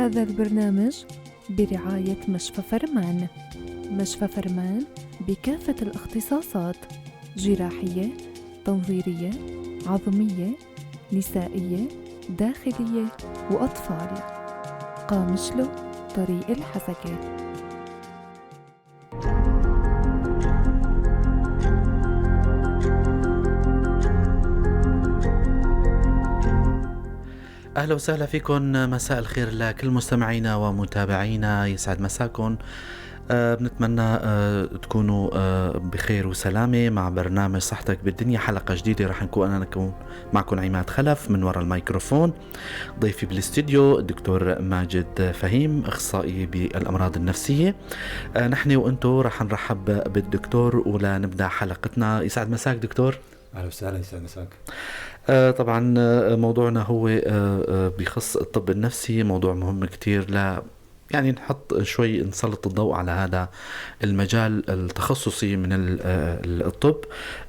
هذا البرنامج برعاية مشفى فرمان. مشفى فرمان بكافة الاختصاصات: جراحية، تنظيرية، عظمية، نسائية، داخلية وأطفال. قامشلو، طريق الحسكة. أهلا وسهلا فيكم. مساء الخير لكل مستمعينا ومتابعينا، يسعد مساكم. بنتمنى تكونوا بخير وسلامة مع برنامج صحتك بالدنيا. حلقة جديدة رح نكون معكم عماد خلف من وراء الميكروفون. ضيفي بالاستديو الدكتور ماجد فهيم، أخصائي بالأمراض النفسية. نحن وأنتو رح نرحب بالدكتور ولنبدأ حلقتنا. يسعد مساك دكتور. أهلا وسهلا، يسعد مساك. طبعا موضوعنا هو بخص الطب النفسي، موضوع مهم كتير. يعني نحط شوي نسلط الضوء على هذا المجال التخصصي من الطب.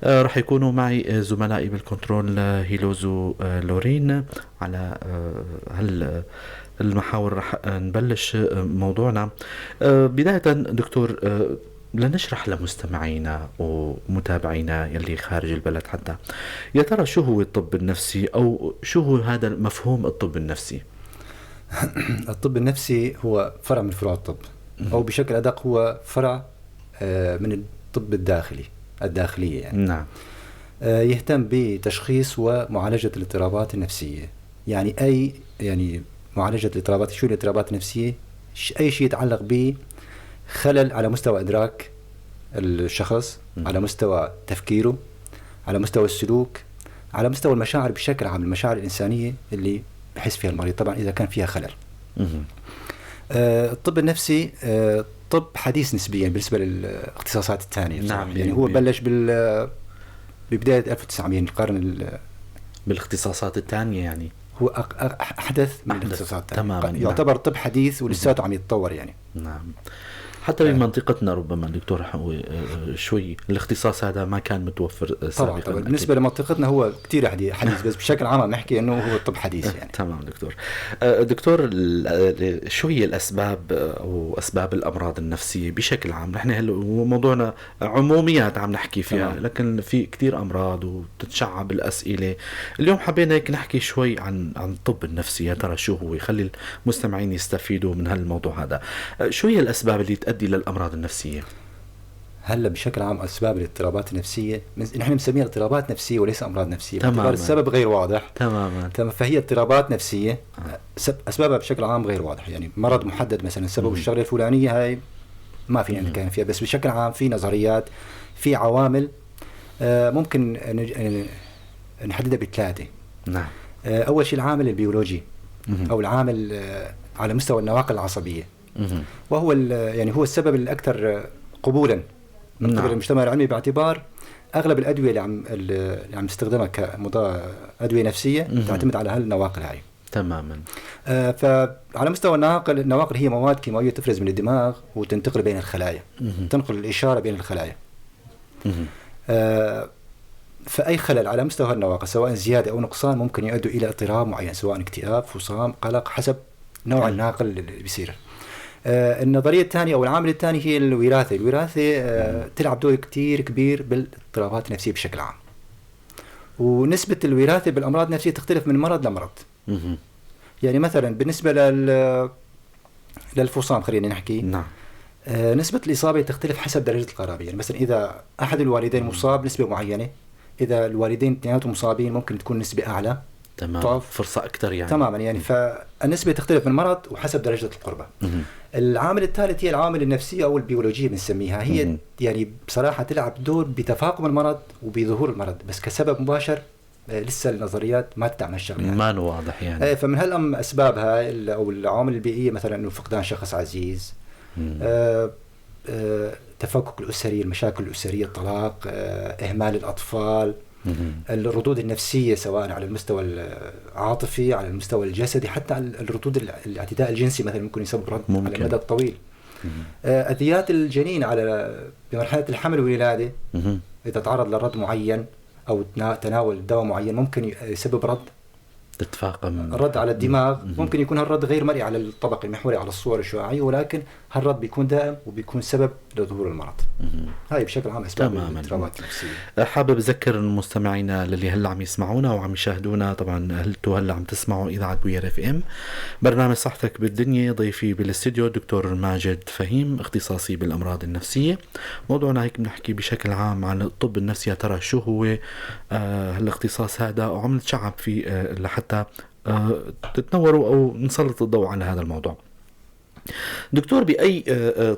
رح يكونوا معي زملائي بالكنترول هيلوزو لورين على المحاور. رح نبلش موضوعنا. بداية دكتور، لنشرح لمستمعينا ومتابعينا يلي خارج البلد حتى، يا ترى شو هو الطب النفسي، أو شو هو هذا مفهوم الطب النفسي؟ الطب النفسي هو فرع من فروع الطب، أو بشكل أدق هو فرع من الطب الداخلية يعني. نعم. يهتم بتشخيص ومعالجة الاضطرابات النفسية. يعني معالجة الاضطرابات، شو الاضطرابات النفسية؟ أي شيء يتعلق بخلل على مستوى إدراك الشخص، على مستوى تفكيره، على مستوى السلوك، على مستوى المشاعر بشكل عام، المشاعر الإنسانية اللي بحس فيها المريض طبعا إذا كان فيها خلل. الطب النفسي طب حديث نسبيا بالنسبة للاختصاصات الثانية. نعم. يعني هو بلش ببداية 1900 القرن بالاختصاصات الثانية، يعني هو أحدث من الاختصاصات تماما. يعتبر طب حديث ولساته عم يتطور يعني. نعم. حتى بمنطقتنا ربما دكتور شوي الاختصاص هذا ما كان متوفر سابقا. طبعا بالنسبة لمنطقتنا هو كتير حديث، بس بشكل عام نحكي انه هو الطب حديث يعني. تمام دكتور. دكتور، شو هي الأسباب أو أسباب الأمراض النفسية بشكل عام؟ نحن هلا موضوعنا عموميات عم نحكي فيها، تمام. لكن في كتير أمراض وتتشعب الأسئلة. اليوم حبينا هيك نحكي شوي عن الطب النفسي. يا ترى شو هو؟ يخلي المستمعين يستفيدوا من هالموضوع هذا. شو هي الأسباب اللي تؤدي للأمراض النفسية؟ هلا بشكل عام أسباب الاضطرابات النفسية نحن نسميها اضطرابات نفسية وليس أمراض نفسية. تماما. السبب غير واضح. تماما. فهي اضطرابات نفسية. أسبابها بشكل عام غير واضح، يعني مرض محدد مثلا سبب الشغلة الفلانية هاي ما فينا نتكلم فيها، بس بشكل عام في نظريات، في عوامل ممكن نحددها بثلاثة. نعم. أول شيء العامل البيولوجي أو العامل على مستوى النواقل العصبية، وهو يعني هو السبب الأكثر قبولا من قبل المجتمع العلمي، باعتبار أغلب الأدوية اللي عم تستخدمها كأدوية نفسية تعتمد على هالنواقل هاي. تماما. فعلى مستوى النواقل هي مواد كيماوية تفرز من الدماغ وتنتقل بين الخلايا، تنقل الإشارة بين الخلايا. فأي خلل على مستوى النواقل سواء زيادة أو نقصان ممكن يؤدي إلى اضطراب معين، سواء اكتئاب، فصام، قلق، حسب نوع الناقل اللي بيصير. النظرية الثانية أو العامل الثاني هي الوراثة تلعب دور كتير كبير بالاضطرابات النفسية بشكل عام. ونسبة الوراثة بالأمراض النفسية تختلف من مرض لمرض. يعني مثلا بالنسبة للفصام خلينا نحكي. نعم. نسبة الإصابة تختلف حسب درجة القرابة. يعني مثلا إذا أحد الوالدين مصاب نسبة معينة، إذا الوالدين اثنيناتهم مصابين ممكن تكون نسبة أعلى. تمام. فرصة أكثر يعني. تماما يعني. فالنسبة تختلف من مرض وحسب درجة القربة. العامل الثالث هي العامل النفسية أو البيولوجية بنسميها. هي يعني بصراحة تلعب دور بتفاقم المرض وبظهور المرض، بس كسبب مباشر لسه النظريات ما تعمل الشغله يعني. ما واضح يعني. فمن أسبابها أو العوامل البيئية، مثلا إنه فقدان شخص عزيز، تفكك الأسري، المشاكل الأسرية، الطلاق، إهمال الأطفال، الردود النفسية سواء على المستوى العاطفي، على المستوى الجسدي، حتى على الردود الاعتداء الجنسي مثلا ممكن يسبب رد على المدى الطويل. أذيات الجنين على بمرحلة الحمل والولادة، إذا تعرض لرد معين أو تناول دواء معين ممكن يسبب رد تتفاقم الرد على الدماغ. ممكن يكون هالرد غير مرئي على الطبق المحوري على الصور الشعاعية، ولكن هالرد بيكون دائم وبيكون سبب لظهور المرض. هاي بشكل عام أسباب الاضطرابات النفسية. حابب أذكر المستمعين اللي هلا عم يسمعونا وعم يشاهدونا، طبعا هلا عم تسمعوا إذاعة بوير اف ام، برنامج صحتك بالدنيا. ضيفي بالاستديو دكتور ماجد فهيم، اختصاصي بالأمراض النفسية. موضوعنا هيك بنحكي بشكل عام عن الطب النفسي، يا ترى شو هو هالاختصاص هذا، وعم نتشعب فيه لحتى تتنوروا أو نسلط الضوء على هذا الموضوع. دكتور، بأي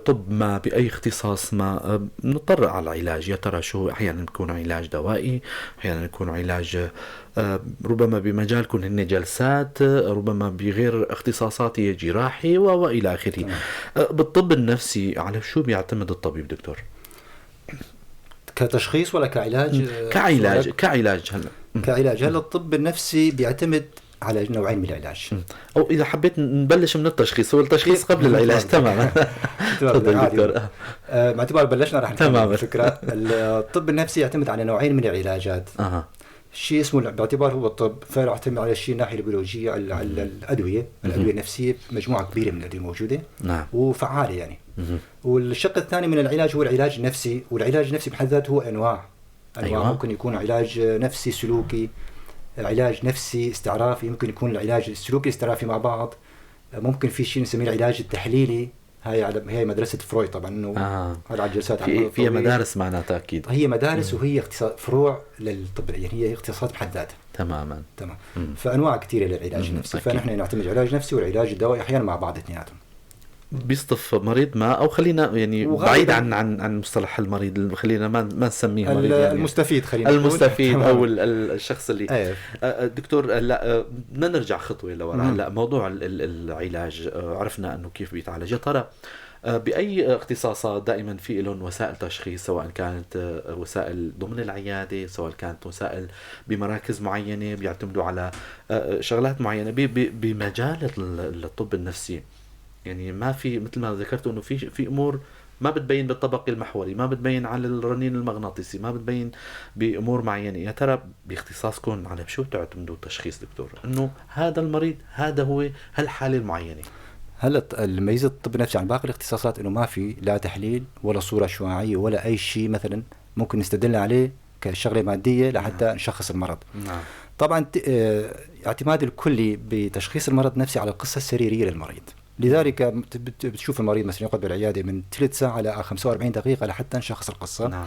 طب ما، بأي اختصاص ما نضطر على العلاج، يا ترى شو؟ أحيانا يكون علاج دوائي، أحيانا يكون علاج ربما بمجالكم هن جلسات، ربما بغير اختصاصاتي جراحي وإلى آخره. بالطب النفسي على شو بيعتمد الطبيب دكتور؟ كتشخيص ولا كعلاج؟ كعلاج هلا الطب النفسي بيعتمد على نوعين من العلاج. أو إذا حبيت نبلش من التشخيص، هو التشخيص قبل العلاج. تماما. تفضل دكتور. باعتبار بلشنا راح نكمل الفكرة. الطب النفسي يعتمد على نوعين من العلاجات. شيء اسمه باعتبار هو الطب، فيعتمد على الشيء الناحية البيولوجية، على الأدوية النفسية، مجموعة كبيرة من الأدوية موجودة. نعم. وفعالة يعني. والشق الثاني من العلاج هو العلاج النفسي، والعلاج النفسي بحد ذاته هو أنواع. أيوة. ممكن يكون علاج نفسي سلوكي، علاج نفسي استعرافي، ممكن يكون العلاج السلوكي الاستعرافي مع بعض، ممكن في شيء نسميه العلاج التحليلي. هي مدرسة فرويد طبعا، انه هذا الجلسات في مدارس معناتها اكيد. هي مدارس وهي فروع للطب، يعني هي اختصاصات بحد ذاتها. تماما. فانواع كثيره للعلاج النفسي. فنحن نعتمد علاج نفسي والعلاج الدوائي احيانا مع بعض اثنيناتهم. بيصطف مريض ما، او خلينا يعني بعيد عن مصطلح المريض، خلينا ما نسميه مريض، يعني المستفيد، خلينا المستفيد او الشخص اللي دكتور. لا بدنا نرجع خطوه لورا. هلا موضوع العلاج عرفنا انه كيف بيتعالج. يا ترى باي اختصاصات دائما في لهم وسائل تشخيص، سواء كانت وسائل ضمن العياده، سواء كانت وسائل بمراكز معينه بيعتمدوا على شغلات معينه بمجال الطب النفسي. يعني ما في، مثل ما ذكرت، انه في امور ما بتبين بالطبق المحوري، ما بتبين على الرنين المغناطيسي، ما بتبين بامور معينه. يا ترى باختصاصكم على شو بتعتمدوا التشخيص دكتور، انه هذا المريض هذا هو هالحاله المعينه؟ هلا الميزه الطب النفسي عن باقي الاختصاصات انه ما في لا تحليل ولا صوره شعاعيه ولا اي شيء مثلا ممكن نستدل عليه كشغله ماديه لحتى نشخص المرض. طبعا اعتماد الكلي بتشخيص المرض النفسي على القصه السريريه للمريض. لذلك بتشوف المريض مثلا يقعد بالعياده من 3 ساعة ل 45 دقيقة لحتى نشخص القصة.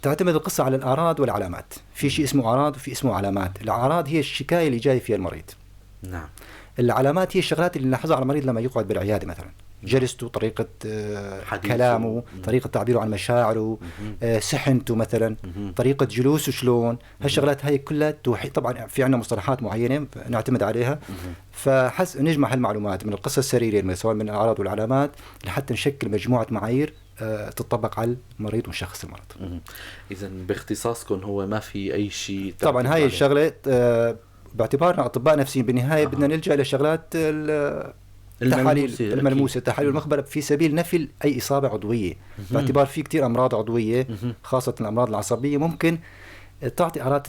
تعتمد القصة على الأعراض والعلامات. في شيء اسمه أعراض وفي اسمه علامات. الأعراض هي الشكاية اللي جاي فيها المريض. نعم. العلامات هي الشغلات اللي نلاحظها على المريض لما يقعد بالعيادة، مثلا جلسته، طريقة كلامه، طريقة تعبيره عن مشاعره، سحنته مثلا، طريقة جلوسه شلون. هالشغلات هاي كلها توحي. طبعا في عندنا مصطلحات معينة نعتمد عليها، نجمع هالمعلومات من القصة السريرية سواء من الأعراض والعلامات لحتى نشكل مجموعة معايير تطبق على المريض ونشخص المرض. إذا باختصاصكم هو ما في أي شيء. طبعا هاي الشغلة باعتبارنا أطباء نفسيين بالنهاية بدنا نلجأ لشغلات التحاليل الملموسة، التحاليل المخبرة في سبيل نفي أي إصابة عضوية. باعتبار في كتير أمراض عضوية خاصة الأمراض العصبية ممكن تعطي أعراض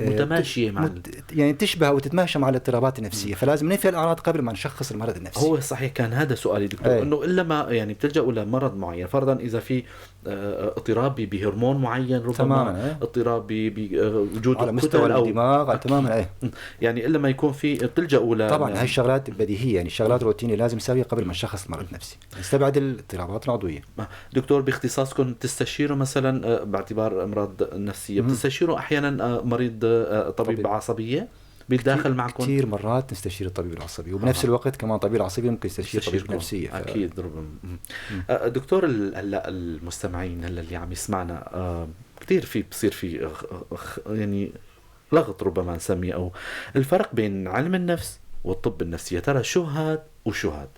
متماشية مع يعني تشبه أو تتماشى مع الاضطرابات النفسية. فلازم ننفي الأعراض قبل ما نشخص المرض النفسي. هو صحيح، كان هذا سؤالي دكتور، إنه إلا ما يعني بتلجأوا لمرض معين، فرضا إذا في اضطراب بهرمون معين، ربما اضطراب بوجود على مستوى الدماغ تماما. يعني إلا ما يكون في بتلجأوا طبعا هاي الشغلات بديهية، يعني الشغلات روتينية لازم نسويها قبل ما نشخص المرض النفسي، نستبعد الاضطرابات العضوية. دكتور باختصاصكم تستشيروا مثلا باعتبار أمراض نفسية، بتستشيروا أحيانا مريض طبيب عصبية بيتداخل معكم؟ كثير مرات نستشير الطبيب العصبي، وبنفس الوقت كمان طبيب العصبي ممكن يستشير طبيب نفسية. أكيد ربما. دكتور، هلا المستمعين هلا اللي عم يسمعنا كثير بصير في يعني لغط ربما نسميه، أو الفرق بين علم النفس والطب النفسي. ترى شو هاد وشو هاد؟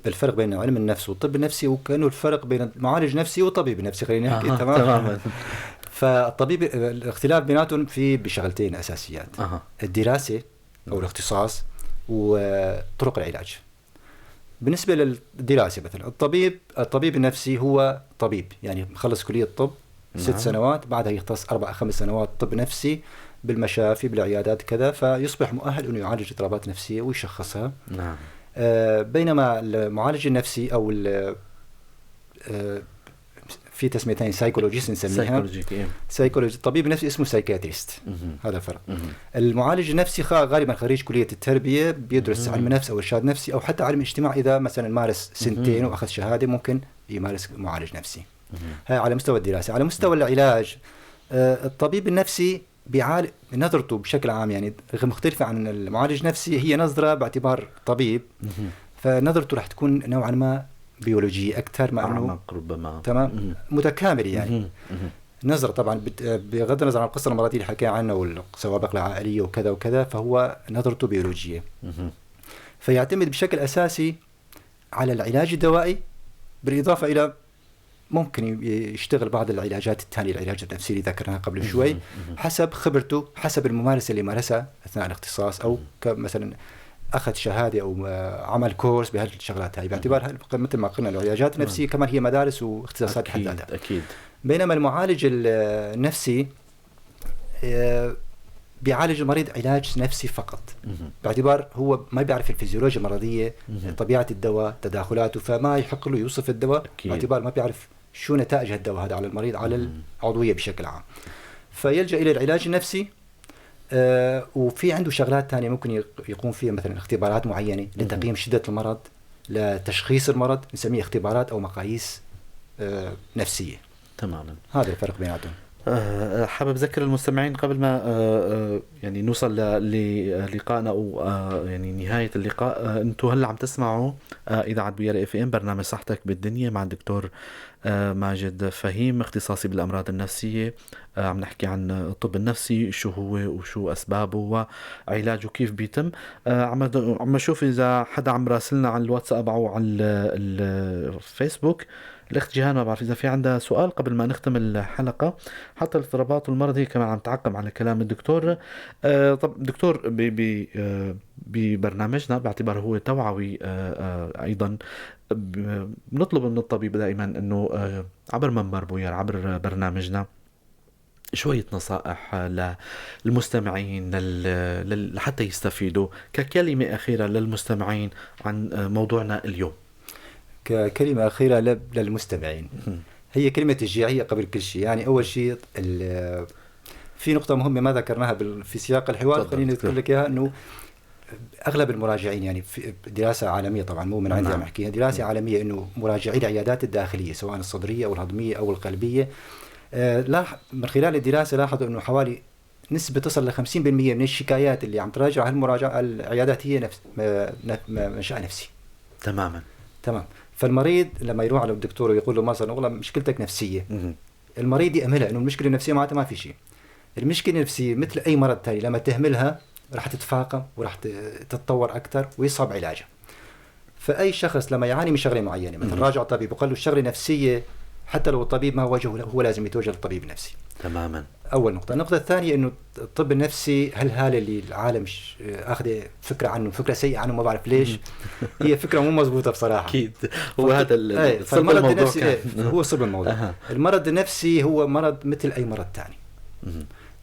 الفرق بين علم النفس والطب النفسي وكأنه الفرق بين معالج نفسي وطبيب نفسي، خلينا نحكي. تماما. فالطبيب الاختلاف بيناتهم في بشغلتين أساسيات: الدراسة أو الاختصاص وطرق العلاج. بالنسبة للدراسة مثلا الطبيب النفسي هو طبيب يعني مخلص كلية طب 6 سنوات، بعدها يختص 4-5 سنوات طب نفسي بالمشافي بالعيادات كذا، فيصبح مؤهل أنه يعالج اضطرابات نفسية ويشخصها. نعم. بينما المعالج النفسي أو في تسمية ثانية سايكولوجيست نسميها، سايكولوجي الطبيب النفسي اسمه سايكاتريست. هذا الفرق. المعالج النفسي غالبا خريج كلية التربية بيدرس علم نفس أو إرشاد نفسي أو حتى علم اجتماع، إذا مثلا مارس سنتين وأخذ شهادة ممكن يمارس معالج نفسي. هاي على مستوى الدراسة. على مستوى العلاج الطبيب النفسي بيعالج نظرته بشكل عام يعني مختلفة عن المعالج النفسي، هي نظرة باعتبار طبيب، فنظرته رح تكون نوعا ما بيولوجية أكثر، مع أنه ربما تمام متكامل يعني. نظرة طبعا بغض النظر عن القصة المرضية اللي حكى عنها والسوابق العائلية وكذا وكذا، فهو نظرته بيولوجية. فيعتمد بشكل أساسي على العلاج الدوائي، بالإضافة إلى ممكن يشتغل بعض العلاجات الثانية، العلاج النفسي اللي ذكرناها قبل شوي، حسب خبرته، حسب الممارسة اللي مارسها أثناء الاختصاص، أو مثلا أخذ شهادة أو عمل كورس بهالشغلات هاي، باعتبار مثل ما قلنا العلاجات النفسية كمان هي مدارس واختصاصات بحد ذاتها. أكيد. بينما المعالج النفسي بيعالج المريض علاج نفسي فقط، باعتبار هو ما بيعرف الفيزيولوجيا المرضية، طبيعة الدواء، تداخلاته، فما يحق له يوصف الدواء باعتبار ما بيعرف شو نتائج الدواء هذا على المريض، على العضوية بشكل عام. فيلجأ إلى العلاج النفسي. وفي عنده شغلات تانية ممكن يقوم فيها، مثلا اختبارات معينة لتقييم شدة المرض، لتشخيص المرض، نسميه اختبارات أو مقاييس نفسية. تماما. هذا الفرق بيناتهم. حابب أذكر المستمعين قبل ما يعني نوصل للقائنا أو يعني نهاية اللقاء، أنتم هلا عم تسمعوا إذاعة بيار FM برنامج صحتك بالدنيا مع الدكتور ماجد فهيم، اختصاصي بالأمراض النفسية. عم نحكي عن الطب النفسي، شو هو وشو أسبابه وعلاجه كيف بيتم. عم أشوف إذا حدا عم راسلنا على الواتساب أو على الفيسبوك. الأخت جيهان ما بعرف إذا في عندها سؤال قبل ما نختم الحلقة. حتى الاضطرابات والمرض هي كمان عم تعقم على كلام الدكتور. طب دكتور، ببرنامجنا باعتباره هو توعوي أيضا، بنطلب من الطبيب دائما أنه عبر منبر بويار، عبر برنامجنا، شوية نصائح للمستمعين حتى يستفيدوا، ككلمة أخيرة للمستمعين عن موضوعنا اليوم. ككلمة أخيرة للمستمعين، هي كلمة تشجيعية قبل كل شيء. يعني أول شيء في نقطة مهمة ما ذكرناها في سياق الحوار، خليني أذكر لك إياها، أنه أغلب المراجعين، يعني في دراسة عالمية طبعا مو من عندي عم أحكيها، دراسة عالمية، أنه مراجعي العيادات الداخلية سواء الصدرية أو الهضمية أو القلبية، من خلال الدراسة لاحظوا أنه حوالي نسبة تصل ل 50% من الشكايات اللي عم تراجع هالمراجعة العيادات هي منشأ نفسي. تماما. تمام. فالمريض لما يروح على الدكتور ويقول له مثلا والله مشكلتك نفسية، المريض يأملها انه المشكلة النفسية معناتها ما في شيء. المشكلة النفسية مثل اي مرض ثاني لما تهملها راح تتفاقم وراح تتطور اكثر ويصعب علاجها. فاي شخص لما يعاني من شغله معينة مثلا راجع طبيب وقال له الشغله نفسية، حتى لو الطبيب ما وجهه هو لازم يتوجه للطبيب النفسي. تماما. أول نقطة. النقطة الثانية إنه الطب النفسي هذا اللي العالم أخذ فكرة عنه، فكرة سيئة عنه، ما بعرف ليش. هي فكرة مو مزبوطة بصراحة. أكيد. هو هذا المرض النفسي هو صلب الموضوع. المرض النفسي هو مرض مثل أي مرض ثاني.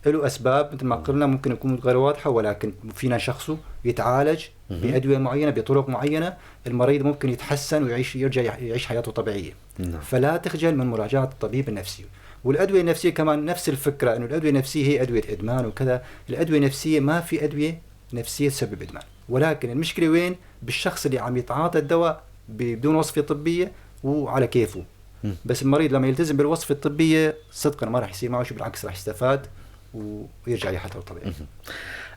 له أسباب مثل ما قلنا ممكن يكون غير واضحة، ولكن فينا شخصه يتعالج بأدوية معينة بطرق معينة، المريض ممكن يتحسن ويرجع يعيش حياته طبيعية. فلا تخجل من مراجعة الطبيب النفسي. والأدوية النفسية كمان نفس الفكرة، إنه الأدوية النفسية هي أدوية إدمان وكذا. الأدوية النفسية ما في أدوية نفسية تسبب إدمان، ولكن المشكلة وين؟ بالشخص اللي عم يتعاطى الدواء بدون وصفة طبية وعلى كيفه. بس المريض لما يلتزم بالوصفة الطبية صدقا ما راح يصير معه شيء، بالعكس راح يستفاد ويرجع يحياته طبيعي.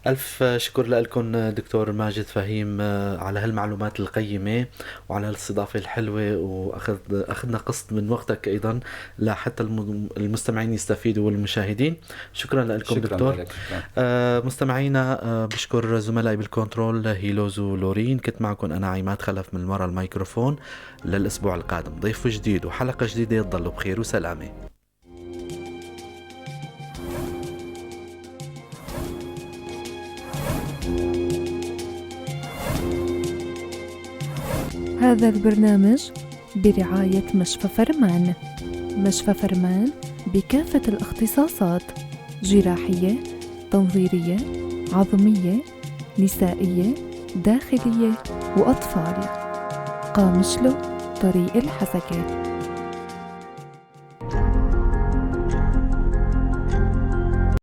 ألف شكر لكم دكتور ماجد فهيم على هالمعلومات القيمة وعلى الاستضافة الحلوة، وأخذنا قسط من وقتك أيضا لحتى المستمعين يستفيدوا والمشاهدين. شكرا لكم دكتور. مستمعينا بشكر زملائي بالكنترول هيلوز ولورين. كنت معكم أنا عماد خلف من وراء الميكروفون. للأسبوع القادم ضيف جديد وحلقة جديدة. يتضلوا بخير وسلامة. هذا البرنامج برعاية مشفى فرمان. مشفى فرمان بكافة الاختصاصات: جراحية، تنظيرية، عظمية، نسائية، داخلية وأطفال. قامشلو طريق الحسكة.